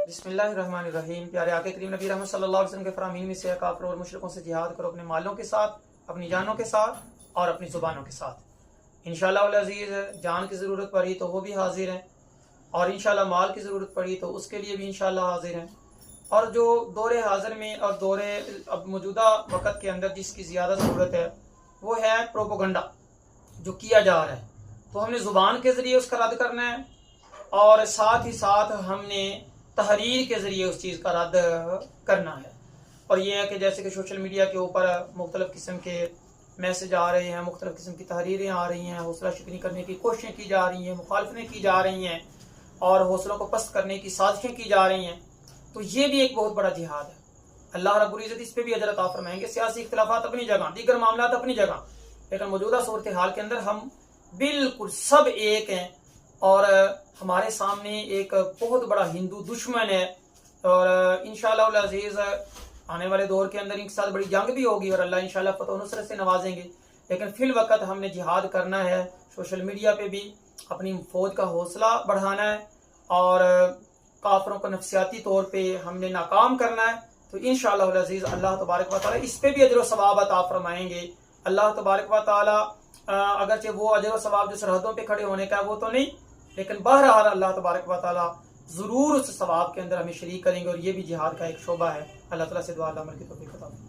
بسم اللہ الرحمن الرحیم۔ پیارے آقا کریم نبی رحمت صلی اللہ علیہ وسلم کے فرامین میں سے کافروں اور مشرکوں سے جہاد کرو، اپنے مالوں کے ساتھ، اپنی جانوں کے ساتھ اور اپنی زبانوں کے ساتھ۔ انشاءاللہ العزیز جان کی ضرورت پڑی تو وہ بھی حاضر ہیں، اور انشاءاللہ مال کی ضرورت پڑی تو اس کے لیے بھی انشاءاللہ حاضر ہیں۔ اور جو دور حاضر میں اور دور اب موجودہ وقت کے اندر جس کی زیادہ ضرورت ہے وہ ہے پروپیگنڈا جو کیا جا رہا ہے، تو ہم نے زبان کے ذریعے اس کا رد کرنا ہے، اور ساتھ ہی ساتھ ہم نے تحریر کے ذریعے اس چیز کا رد کرنا ہے۔ اور یہ ہے کہ جیسے کہ سوشل میڈیا کے اوپر مختلف قسم کے میسج آ رہے ہیں، مختلف قسم کی تحریریں آ رہی ہیں، حوصلہ شکنی کرنے کی کوششیں کی جا رہی ہیں، مخالفتیں کی جا رہی ہیں اور حوصلوں کو پست کرنے کی سازشیں کی جا رہی ہیں، تو یہ بھی ایک بہت بڑا جہاد ہے۔ اللہ رب العزت اس پہ بھی اجر عطا فرمائیں گے۔ سیاسی اختلافات اپنی جگہ، دیگر معاملات اپنی جگہ، لیکن موجودہ صورتحال کے اندر ہم بالکل سب ایک ہیں، اور ہمارے سامنے ایک بہت بڑا ہندو دشمن ہے، اور انشاءاللہ العزیز آنے والے دور کے اندر ان کے ساتھ بڑی جنگ بھی ہوگی، اور اللہ انشاءاللہ فتح و نصرت سے نوازیں گے۔ لیکن فی الوقت ہم نے جہاد کرنا ہے، سوشل میڈیا پہ بھی اپنی فوج کا حوصلہ بڑھانا ہے، اور کافروں کو نفسیاتی طور پہ ہم نے ناکام کرنا ہے۔ تو انشاءاللہ العزیز اللہ تبارک و تعالی اس پہ بھی اجر و ثواب عطا فرمائیں گے۔ اللہ تبارک و تعالی اگرچہ وہ اجر و ثواب جو سرحدوں پہ کھڑے ہونے کا ہے وہ تو نہیں، لیکن بہرحال اللہ تبارک و تعالی ضرور اس ثواب کے اندر ہمیں شریک کریں گے، اور یہ بھی جہاد کا ایک شعبہ ہے۔ اللہ تعالیٰ سے دعا اللہ عمل کی توفیق عطا فرمائے۔